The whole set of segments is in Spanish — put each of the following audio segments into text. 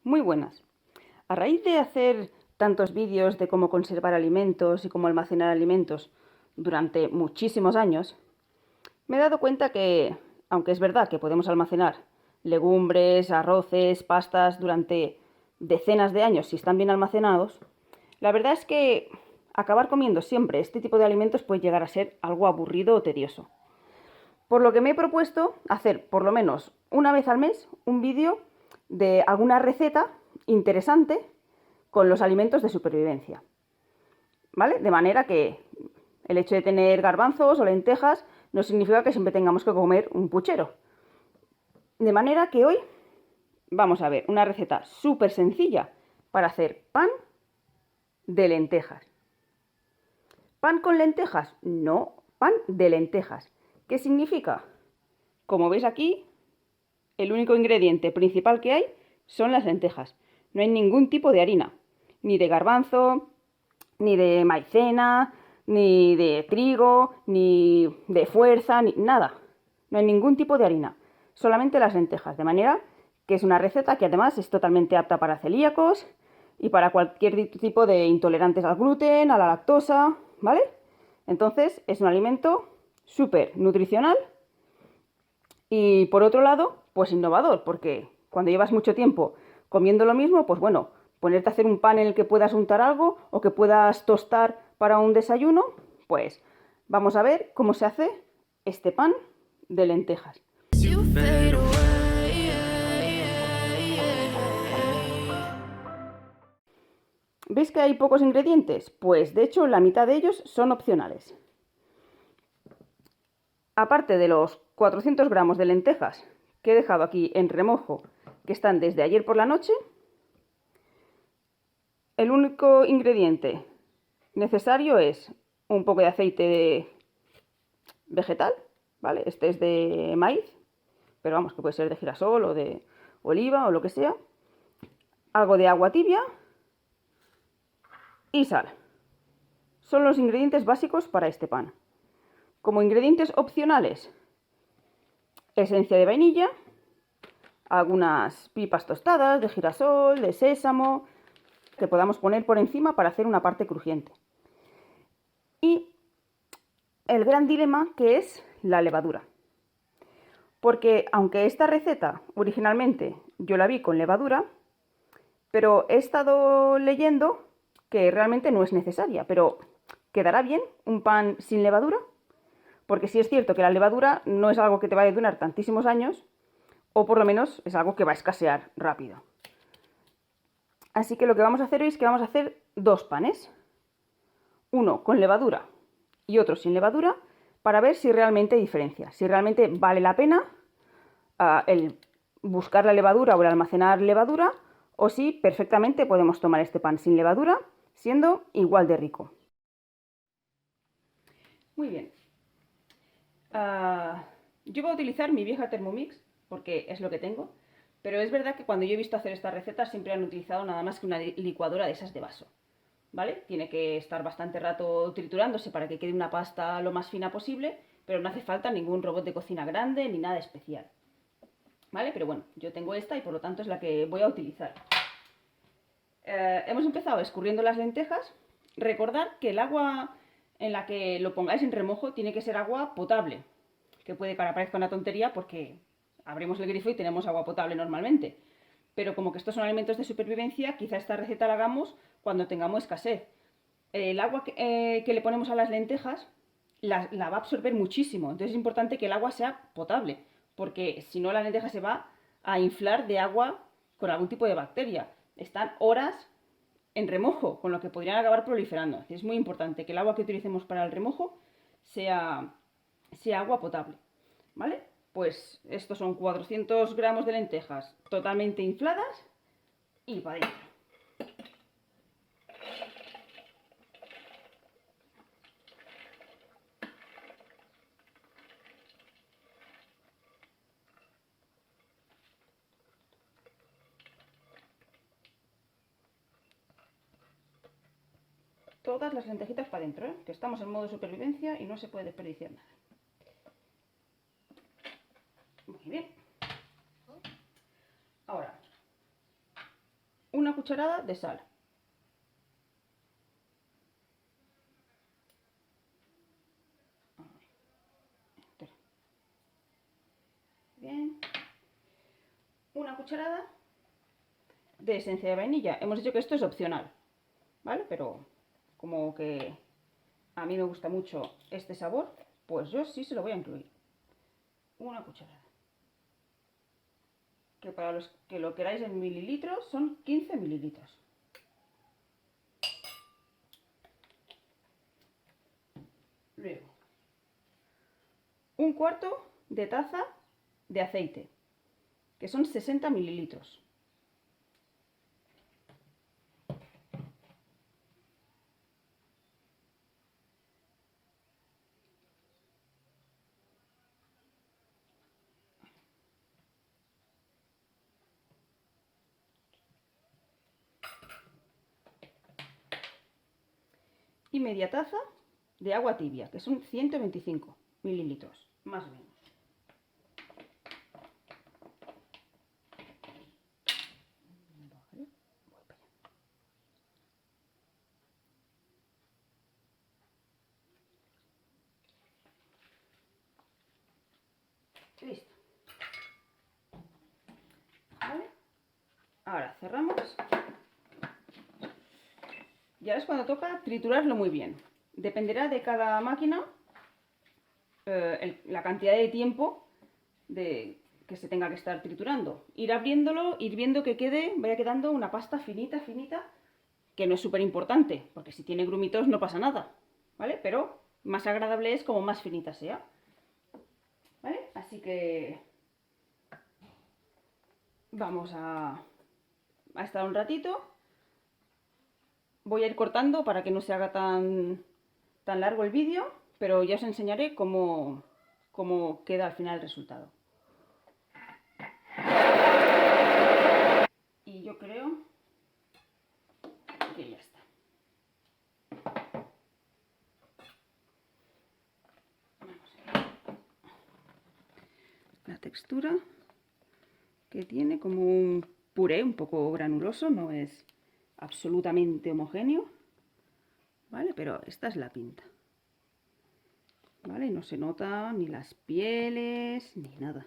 Muy buenas. A raíz de hacer tantos vídeos de cómo conservar alimentos y cómo almacenar alimentos durante muchísimos años, me he dado cuenta que, aunque es verdad que podemos almacenar legumbres, arroces, pastas durante decenas de años si están bien almacenados, la verdad es que acabar comiendo siempre este tipo de alimentos puede llegar a ser algo aburrido o tedioso. Por lo que me he propuesto hacer por lo menos una vez al mes un vídeo de alguna receta interesante con los alimentos de supervivencia. ¿Vale? De manera que el hecho de tener garbanzos o lentejas no significa que siempre tengamos que comer un puchero. De manera que hoy vamos a ver una receta súper sencilla para hacer pan de lentejas. ¿Pan con lentejas? No, pan de lentejas. ¿Qué significa? Como veis aquí, el único ingrediente principal que hay son las lentejas. No hay ningún tipo de harina, ni de garbanzo, ni de maicena, ni de trigo, ni de fuerza, ni nada. No hay ningún tipo de harina, solamente las lentejas, de manera que es una receta que además es totalmente apta para celíacos y para cualquier tipo de intolerantes al gluten, a la lactosa, ¿vale? Entonces es un alimento súper nutricional y por otro lado, pues innovador, porque cuando llevas mucho tiempo comiendo lo mismo, pues bueno, ponerte a hacer un pan en el que puedas untar algo o que puedas tostar para un desayuno, pues vamos a ver cómo se hace este pan de lentejas. ¿Veis que hay pocos ingredientes? Pues de hecho la mitad de ellos son opcionales. Aparte de los 400 gramos de lentejas que he dejado aquí en remojo, que están desde ayer por la noche, el único ingrediente necesario es un poco de aceite vegetal, ¿vale? Este es de maíz, pero vamos, que puede ser de girasol o de oliva o lo que sea. Algo de agua tibia y sal. Son los ingredientes básicos para este pan. Como ingredientes opcionales, esencia de vainilla, algunas pipas tostadas de girasol, de sésamo, que podamos poner por encima para hacer una parte crujiente. Y el gran dilema que es la levadura. Porque aunque esta receta originalmente yo la vi con levadura, pero he estado leyendo que realmente no es necesaria. Pero ¿quedará bien un pan sin levadura? Porque sí es cierto que la levadura no es algo que te vaya a durar tantísimos años, o por lo menos es algo que va a escasear rápido. Así que lo que vamos a hacer hoy es que vamos a hacer dos panes. Uno con levadura y otro sin levadura, para ver si realmente hay diferencia, si realmente vale la pena el buscar la levadura o el almacenar levadura, o si perfectamente podemos tomar este pan sin levadura, siendo igual de rico. Muy bien. Yo voy a utilizar mi vieja Thermomix, porque es lo que tengo, pero es verdad que cuando yo he visto hacer esta receta siempre han utilizado nada más que una licuadora de esas de vaso. ¿Vale? Tiene que estar bastante rato triturándose para que quede una pasta lo más fina posible, pero no hace falta ningún robot de cocina grande ni nada especial. ¿Vale? Pero bueno, yo tengo esta y por lo tanto es la que voy a utilizar. Hemos empezado escurriendo las lentejas. Recordad que el agua en la que lo pongáis en remojo tiene que ser agua potable, que puede que ahora parezca una tontería porque abrimos el grifo y tenemos agua potable normalmente. Pero como que estos son alimentos de supervivencia, quizá esta receta la hagamos cuando tengamos escasez. El agua que le ponemos a las lentejas la va a absorber muchísimo. Entonces es importante que el agua sea potable, porque si no la lenteja se va a inflar de agua con algún tipo de bacteria. Están horas en remojo, con lo que podrían acabar proliferando. Es muy importante que el agua que utilicemos para el remojo sea agua potable. ¿Vale? Pues estos son 400 gramos de lentejas totalmente infladas y para adentro. Todas las lentejitas para adentro, ¿eh? Que estamos en modo supervivencia y no se puede desperdiciar nada. Muy bien. Ahora, una cucharada de sal. Bien. Una cucharada de esencia de vainilla. Hemos dicho que esto es opcional, ¿vale? Pero como que a mí me gusta mucho este sabor, pues yo sí se lo voy a incluir. Una cucharada. Que para los que lo queráis en mililitros son 15 mililitros. Luego, un cuarto de taza de aceite, que son 60 mililitros. Y media taza de agua tibia, que son 125 mililitros, más o menos. Listo. ¿Vale? Ahora cerramos. Y ahora es cuando toca triturarlo muy bien. Dependerá de cada máquina la cantidad de tiempo que se tenga que estar triturando. Ir abriéndolo, ir viendo que vaya quedando una pasta finita, finita, que no es súper importante, porque si tiene grumitos no pasa nada, ¿vale? Pero más agradable es como más finita sea, ¿vale? Así que vamos a estar un ratito. Voy a ir cortando para que no se haga tan largo el vídeo, pero ya os enseñaré cómo queda al final el resultado. Y yo creo que ya está. Vamos a ver. La textura que tiene, como un puré un poco granuloso, no es absolutamente homogéneo, ¿vale? Pero esta es la pinta, ¿vale? No se nota ni las pieles ni nada,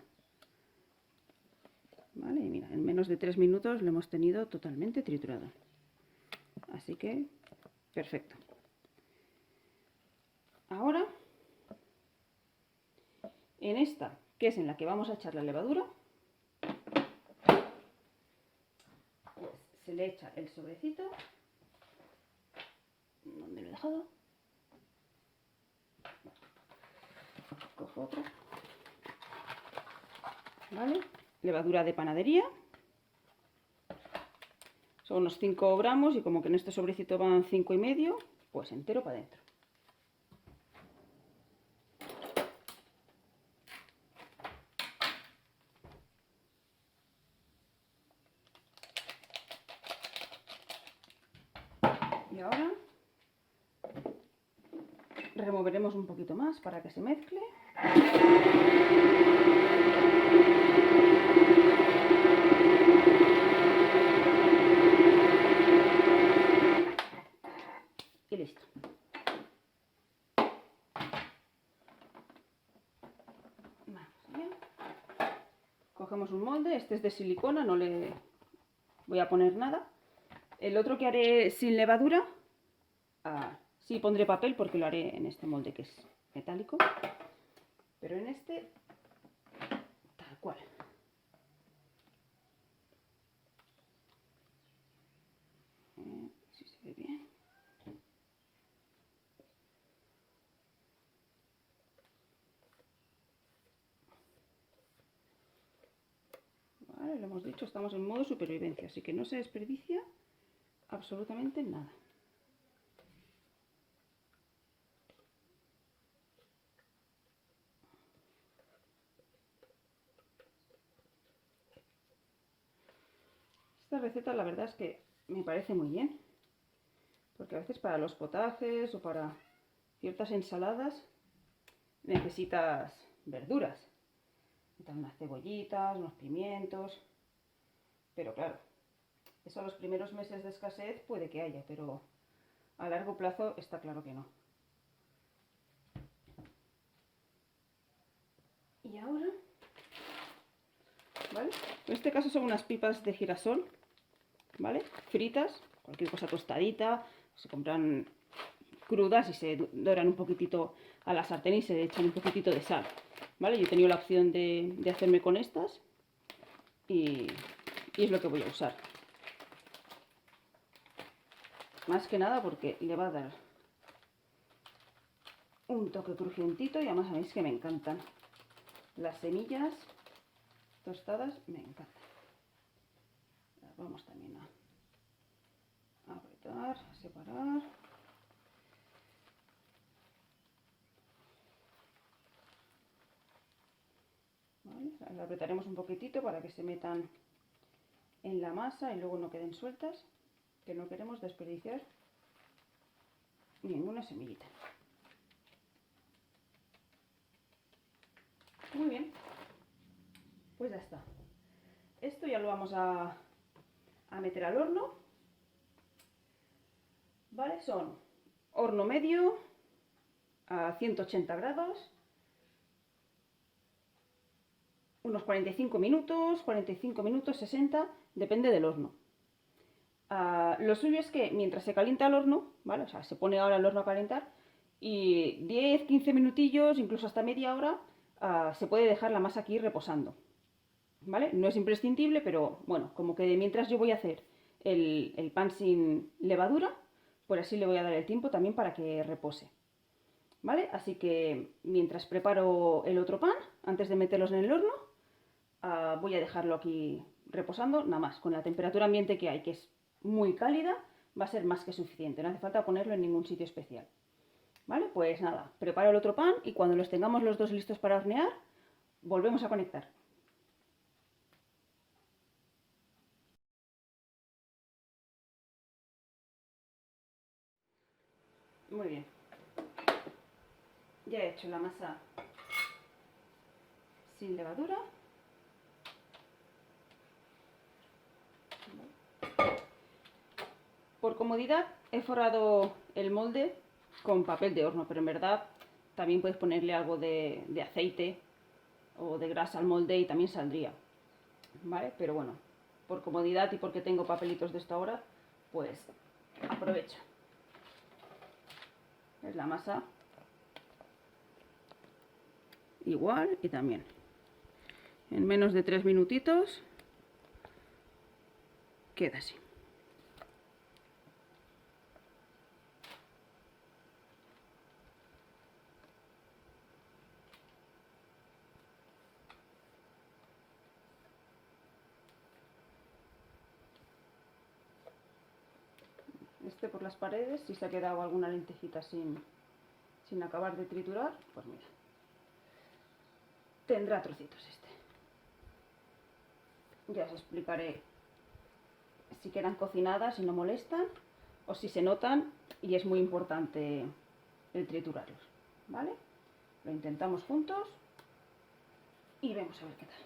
¿vale? Y mira, en menos de 3 minutos lo hemos tenido totalmente triturado, así que perfecto. Ahora, en esta, que es en la que vamos a echar la levadura, pues se le echa el sobrecito. ¿Dónde lo he dejado? Cojo otra. ¿Vale? Levadura de panadería. Son unos 5 gramos y como que en este sobrecito van 5,5, pues entero para adentro. Y ahora removeremos un poquito más para que se mezcle. Y listo. Vamos allá. Cogemos un molde, este es de silicona, no le voy a poner nada. El otro que haré sin levadura, sí pondré papel porque lo haré en este molde que es metálico, pero en este tal cual. Si se ve bien. Vale, lo hemos dicho, estamos en modo supervivencia, así que no se desperdicia absolutamente nada. Esta receta la verdad es que me parece muy bien, porque a veces para los potajes o para ciertas ensaladas necesitas verduras, necesitas unas cebollitas, unos pimientos, pero claro, Eso a los primeros meses de escasez puede que haya, pero a largo plazo está claro que no. Y ahora, ¿vale? En este caso son unas pipas de girasol, ¿vale? Fritas, cualquier cosa tostadita, se compran crudas y se doran un poquitito a la sartén y se echan un poquitito de sal, ¿vale? Yo he tenido la opción de hacerme con estas y es lo que voy a usar. Más que nada porque le va a dar un toque crujientito y además sabéis que me encantan. Las semillas tostadas me encantan. Las vamos también a apretar, a separar. ¿Vale? Las apretaremos un poquitito para que se metan en la masa y luego no queden sueltas, que no queremos desperdiciar ninguna semillita. Muy bien, pues ya está. Esto ya lo vamos a meter al horno. ¿Vale? Son horno medio a 180 grados, unos 45 minutos, 60, depende del horno. Lo suyo es que mientras se calienta el horno, ¿vale? O sea, se pone ahora el horno a calentar y 10-15 minutillos, incluso hasta media hora, se puede dejar la masa aquí reposando, ¿vale? No es imprescindible, pero bueno, como que mientras yo voy a hacer el pan sin levadura, pues así le voy a dar el tiempo también para que repose, ¿vale? Así que mientras preparo el otro pan, antes de meterlos en el horno, voy a dejarlo aquí reposando, nada más, con la temperatura ambiente que hay, que es muy cálida, va a ser más que suficiente, no hace falta ponerlo en ningún sitio especial. ¿Vale? Pues nada, preparo el otro pan y cuando los tengamos los dos listos para hornear, volvemos a conectar. Muy bien. Ya he hecho la masa sin levadura. Por comodidad he forrado el molde con papel de horno, pero en verdad también puedes ponerle algo de aceite o de grasa al molde y también saldría, ¿vale? Pero bueno, por comodidad y porque tengo papelitos de esta hora, pues aprovecho. Es la masa igual y también en menos de 3 minutitos queda así. Este por las paredes, si se ha quedado alguna lentejita sin acabar de triturar, pues mira, tendrá trocitos este. Ya os explicaré si quedan cocinadas y no molestan, o si se notan y es muy importante el triturarlos, ¿vale? Lo intentamos juntos y vemos a ver qué tal.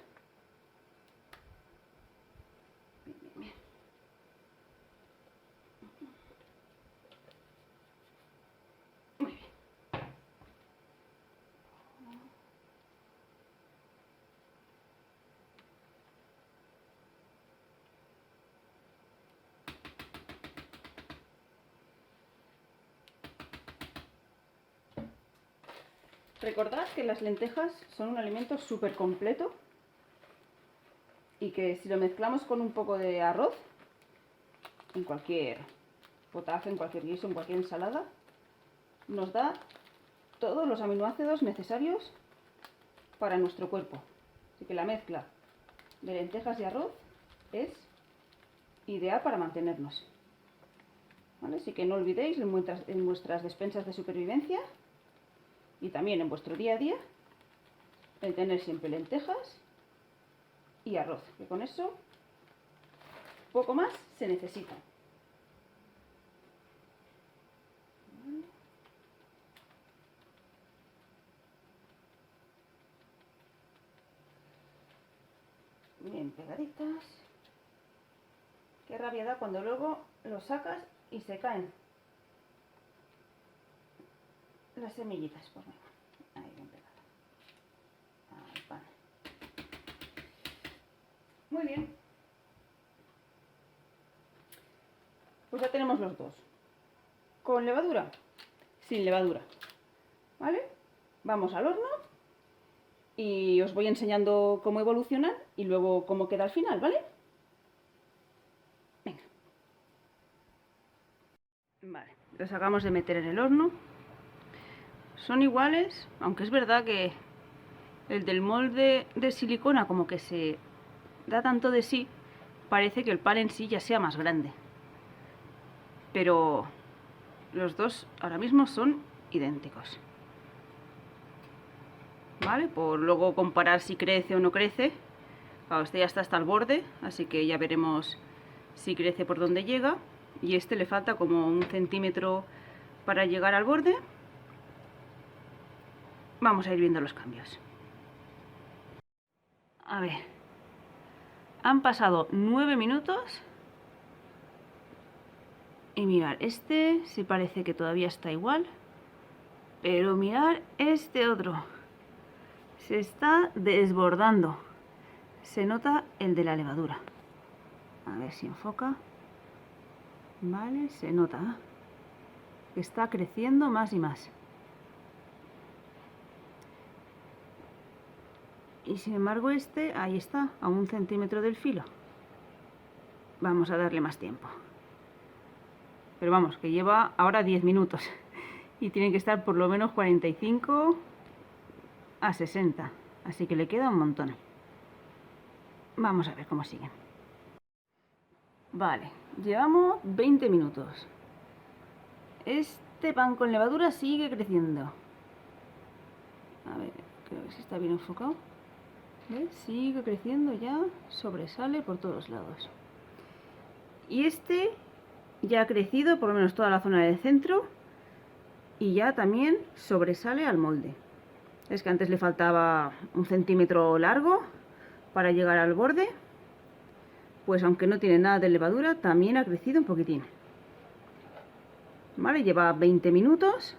Bien, bien, bien. Muy bien. Recordad que las lentejas son un alimento súper completo y que si lo mezclamos con un poco de arroz, en cualquier potaje, en cualquier guiso, en cualquier ensalada, nos da todos los aminoácidos necesarios para nuestro cuerpo. Así que la mezcla de lentejas y arroz es ideal para mantenernos. ¿Vale? Así que no olvidéis en vuestras despensas de supervivencia y también en vuestro día a día el tener siempre lentejas y arroz, que con eso poco más se necesita. Bien pegaditas. Qué rabia da cuando luego lo sacas y se caen las semillitas. Pues venga, ahí bien pegada al pan. Muy bien. Pues ya tenemos los dos. ¿Con levadura? Sin levadura. ¿Vale? Vamos al horno y os voy enseñando cómo evolucionan y luego cómo queda al final, ¿vale? Venga. Vale, los acabamos de meter en el horno. Son iguales, aunque es verdad que el del molde de silicona como que se da tanto de sí, parece que el pan en sí ya sea más grande. Pero los dos ahora mismo son idénticos. ¿Vale? Por luego comparar si crece o no crece. Claro, este ya está hasta el borde, así que ya veremos si crece por donde llega. Y este le falta como 1 centímetro para llegar al borde. Vamos a ir viendo los cambios. A ver, han pasado 9 minutos. Y mirad, este sí parece que todavía está igual. Pero mirad este otro. Se está desbordando. Se nota el de la levadura. A ver si enfoca. Vale, se nota. Está creciendo más y más. Y sin embargo este, ahí está, a 1 centímetro del filo. Vamos a darle más tiempo. Pero vamos, que lleva ahora 10 minutos. Y tiene que estar por lo menos 45 a 60. Así que le queda un montón. Vamos a ver cómo sigue. Vale, llevamos 20 minutos. Este pan con levadura sigue creciendo. A ver, creo que si está bien enfocado. ¿Ves? Sigue creciendo ya, sobresale por todos lados. Y este ya ha crecido por lo menos toda la zona del centro y ya también sobresale al molde. Es que antes le faltaba 1 centímetro largo para llegar al borde. Pues aunque no tiene nada de levadura, también ha crecido un poquitín. Vale, lleva 20 minutos.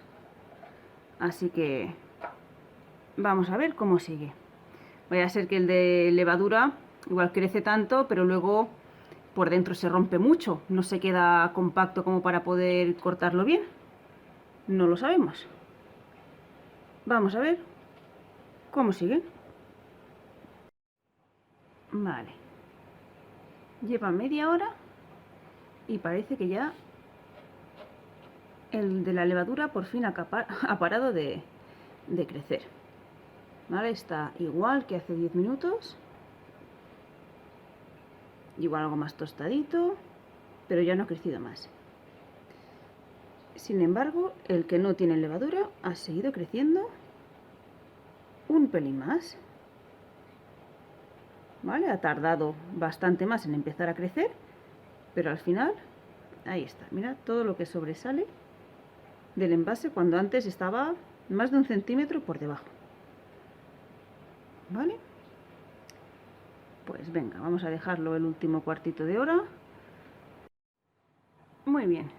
Así que vamos a ver cómo sigue. Vaya a ser que el de levadura igual crece tanto, pero luego por dentro se rompe mucho. No se queda compacto como para poder cortarlo bien. No lo sabemos. Vamos a ver cómo sigue. Vale. Lleva media hora y parece que ya el de la levadura por fin ha parado de crecer. ¿Vale? Está igual que hace 10 minutos. Igual algo más tostadito, pero ya no ha crecido más. Sin embargo, el que no tiene levadura ha seguido creciendo un pelín más. ¿Vale? Ha tardado bastante más en empezar a crecer, pero al final, ahí está. Mirad todo lo que sobresale del envase cuando antes estaba más de 1 centímetro por debajo. ¿Vale? Pues venga, vamos a dejarlo el último cuartito de hora. Muy bien.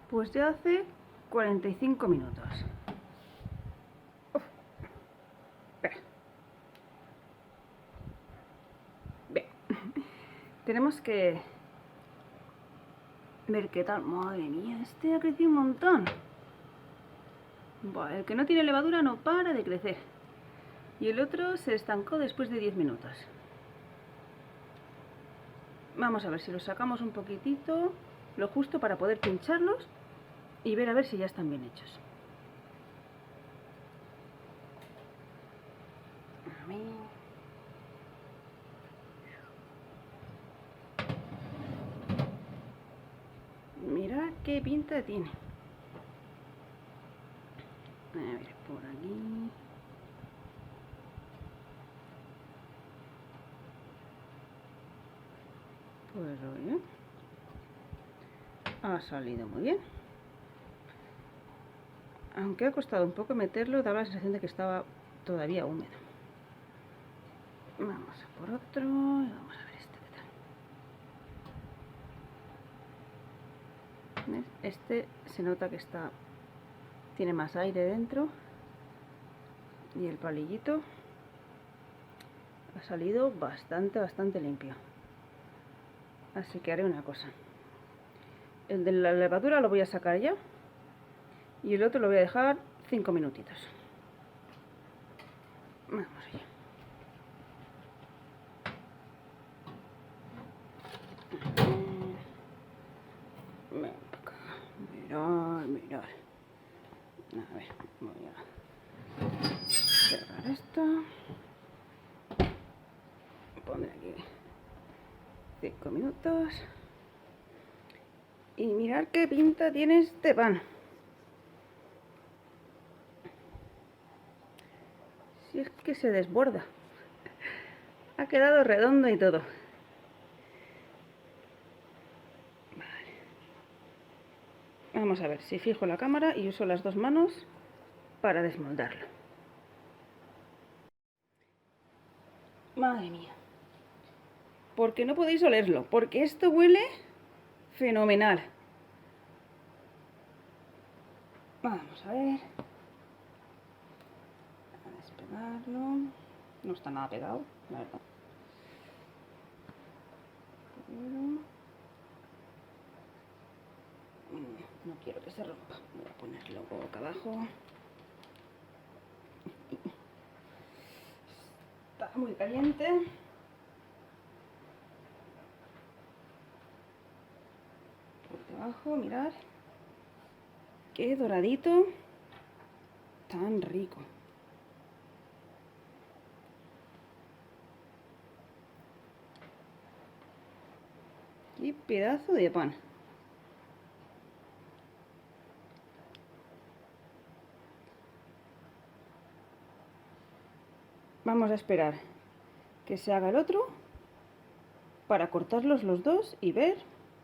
Pues ya hace 45 minutos. Uf. Espera. Bien. Tenemos que ver qué tal. Madre mía, este ha crecido un montón. Buah, el que no tiene levadura no para de crecer. Y el otro se estancó después de 10 minutos. Vamos a ver si los sacamos un poquitito, lo justo para poder pincharlos y ver a ver si ya están bien hechos. A ver. Mirad qué pinta tiene. A ver, por aquí. Pues oye, ha salido muy bien. Aunque ha costado un poco meterlo, daba la sensación de que estaba todavía húmedo. Vamos a por otro y vamos a ver este qué tal. ¿Ves? Este se nota que tiene más aire dentro y el palillito ha salido bastante limpio. Así que haré una cosa. El de la levadura lo voy a sacar ya y el otro lo voy a dejar 5 minutitos. Vamos allá. Mirar. A ver, voy a cerrar esto. Pondré aquí 5 minutos. Y mirar qué pinta tiene este pan. Si es que se desborda. Ha quedado redondo y todo. Vale. Vamos a ver si fijo la cámara y uso las dos manos para desmoldarlo. Madre mía. Porque no podéis olerlo, porque esto huele fenomenal. Vamos a ver. A despegarlo. No está nada pegado, la verdad. No quiero que se rompa. Voy a ponerlo boca abajo. Está muy caliente. Por debajo, mirad. Qué doradito. Tan rico. Qué pedazo de pan. Vamos a esperar que se haga el otro para cortarlos los dos y ver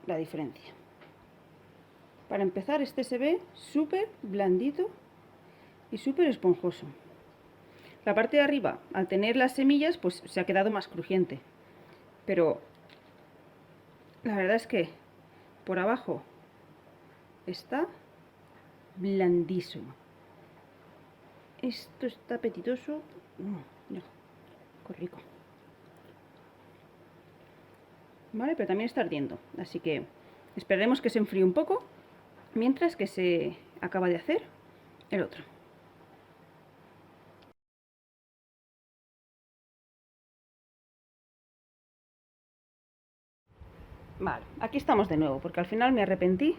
la diferencia. Para empezar, este se ve súper blandito y súper esponjoso. La parte de arriba, al tener las semillas, pues se ha quedado más crujiente. Pero la verdad es que por abajo está blandísimo. Esto está apetitoso. No, qué rico. Vale, pero también está ardiendo. Así que esperaremos que se enfríe un poco mientras que se acaba de hacer el otro. Vale, aquí estamos de nuevo, porque al final me arrepentí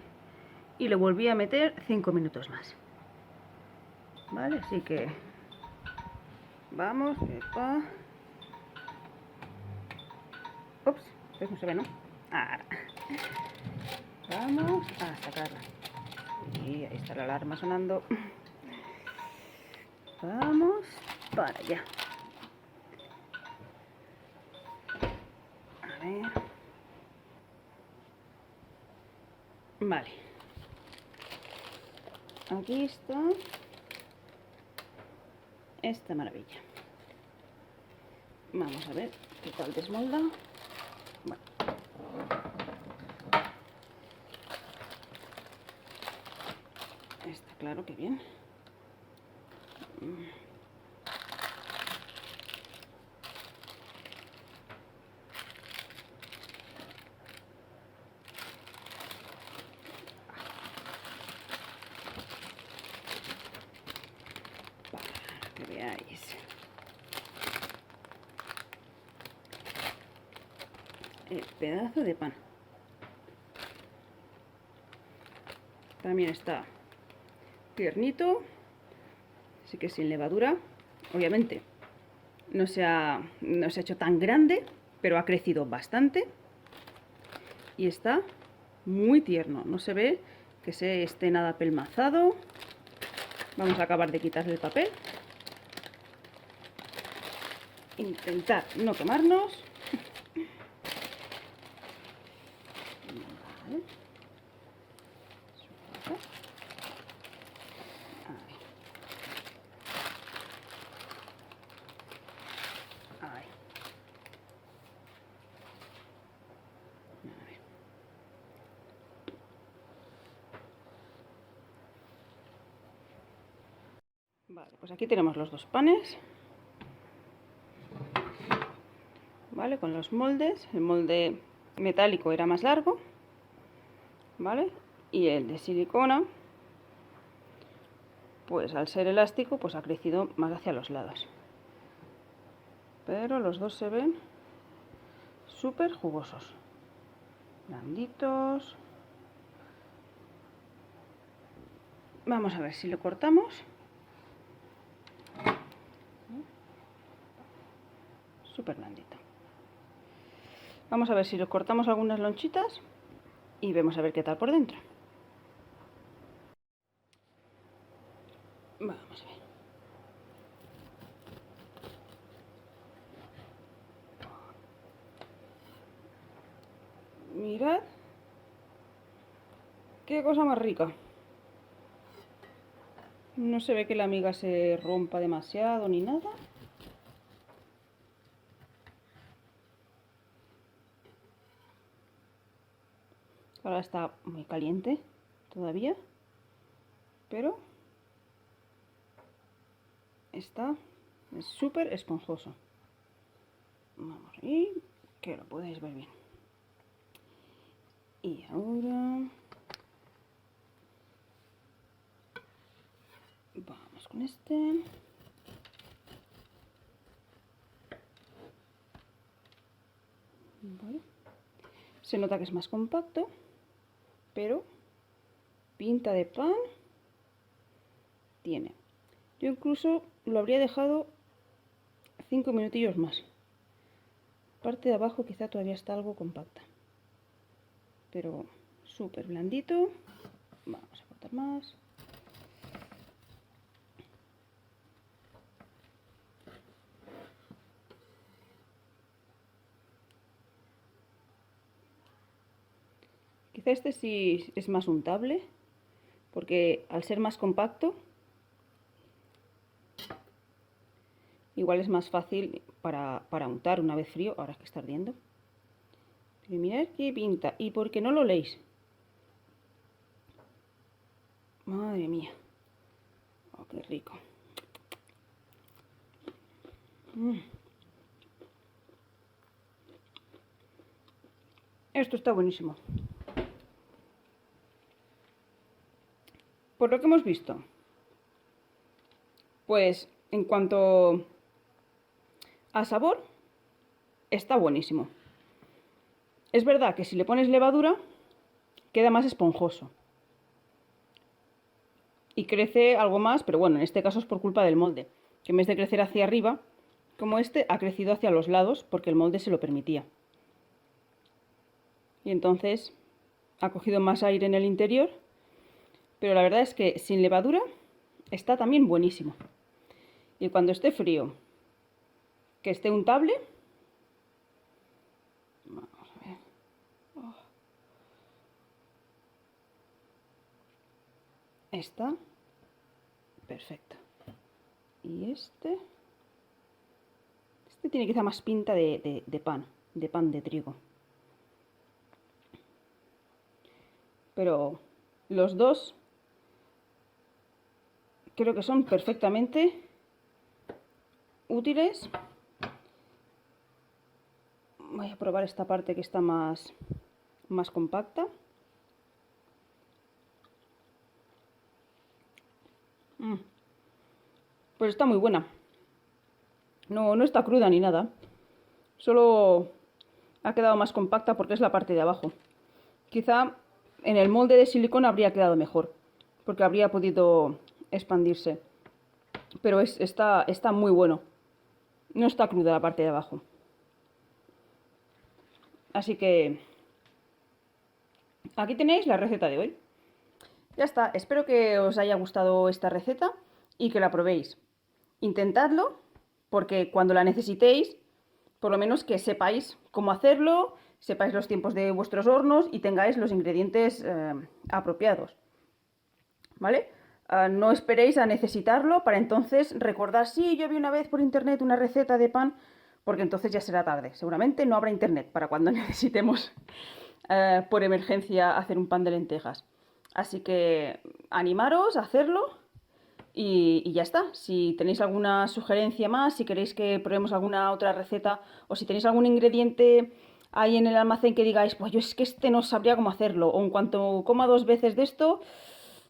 y le volví a meter 5 minutos más. Vale, así que vamos, epa. Ups, pues no se ve, ¿no? Ahora. Vamos a sacarla. Y ahí está la alarma sonando. Vamos para allá. A ver. Vale. Aquí está esta maravilla. Vamos a ver qué tal desmolda. Bueno. Está claro que bien. Para que veáis. El pedazo de pan. También está tiernito, así que sin levadura. Obviamente no se ha hecho tan grande, pero ha crecido bastante y está muy tierno. No se ve que se esté nada pelmazado. Vamos a acabar de quitarle el papel. Intentar no quemarnos. Vale. Ahí. Vale, pues aquí tenemos los dos panes. Vale, con los moldes. El molde metálico era más largo, ¿vale? Y el de silicona, pues al ser elástico, pues ha crecido más hacia los lados. Pero los dos se ven súper jugosos, blanditos. Vamos a ver si lo cortamos. Súper blandito. Vamos a ver si lo cortamos algunas lonchitas y vemos a ver qué tal por dentro. Vamos a ver. Mirad qué cosa más rica. No se ve que la miga se rompa demasiado ni nada. Ahora está muy caliente todavía, pero está súper esponjoso. Vamos ahí, que lo podéis ver bien. Y ahora vamos con este. Vale. Se nota que es más compacto, pero pinta de pan tiene. Yo incluso lo habría dejado 5 minutillos más. La parte de abajo quizá todavía está algo compacta, pero súper blandito. Vamos a cortar más. Quizá este sí es más untable, porque al ser más compacto, igual es más fácil para untar una vez frío, ahora que está ardiendo. Pero mirad qué pinta, y porque no lo leéis. Madre mía. Oh, qué rico. Esto está buenísimo. Por lo que hemos visto, pues en cuanto a sabor, está buenísimo. Es verdad que si le pones levadura, queda más esponjoso. Y crece algo más, pero bueno, en este caso es por culpa del molde, que en vez de crecer hacia arriba, como este, ha crecido hacia los lados porque el molde se lo permitía. Y entonces ha cogido más aire en el interior, pero la verdad es que sin levadura está también buenísimo. Y cuando esté frío, que esté untable, vamos a ver. Oh. Está perfecto. Y este tiene quizá más pinta de pan de trigo. Pero los dos creo que son perfectamente útiles. Voy a probar esta parte que está más compacta. Pues está muy buena. No está cruda ni nada. Solo ha quedado más compacta porque es la parte de abajo. Quizá en el molde de silicona habría quedado mejor, porque habría podido expandirse. Pero está muy bueno. No está cruda la parte de abajo. Así que aquí tenéis la receta de hoy. Ya está, espero que os haya gustado esta receta y que la probéis. Intentadlo, porque cuando la necesitéis, por lo menos que sepáis cómo hacerlo, sepáis los tiempos de vuestros hornos y tengáis los ingredientes apropiados. ¿Vale? No esperéis a necesitarlo para entonces recordar, sí, yo vi una vez por internet una receta de pan, porque entonces ya será tarde. Seguramente no habrá internet para cuando necesitemos por emergencia hacer un pan de lentejas. Así que animaros a hacerlo y ya está. Si tenéis alguna sugerencia más, si queréis que probemos alguna otra receta o si tenéis algún ingrediente ahí en el almacén que digáis, pues yo es que este no sabría cómo hacerlo, o en cuanto coma 2 veces de esto,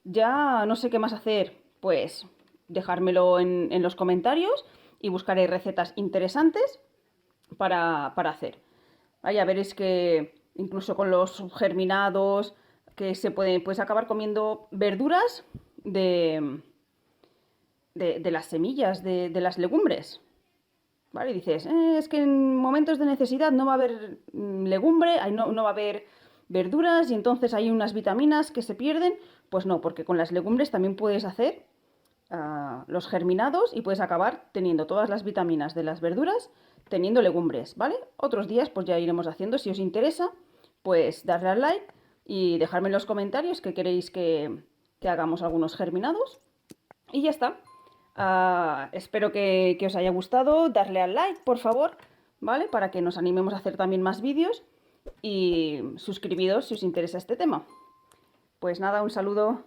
ya no sé qué más hacer, pues dejármelo en los comentarios y buscaré recetas interesantes para hacer. Ya veréis que incluso con los germinados, que puedes acabar comiendo verduras de las semillas, de las legumbres. ¿Vale? Y dices, es que en momentos de necesidad no va a haber legumbre, no va a haber verduras y entonces hay unas vitaminas que se pierden. Pues no, porque con las legumbres también puedes hacer los germinados y puedes acabar teniendo todas las vitaminas de las verduras teniendo legumbres, ¿vale? Otros días pues ya iremos haciendo. Si os interesa, pues darle al like y dejarme en los comentarios que queréis que hagamos algunos germinados. Y ya está. Espero que os haya gustado. Darle al like, por favor, ¿vale? Para que nos animemos a hacer también más vídeos. Y suscribiros si os interesa este tema. Pues nada, un saludo.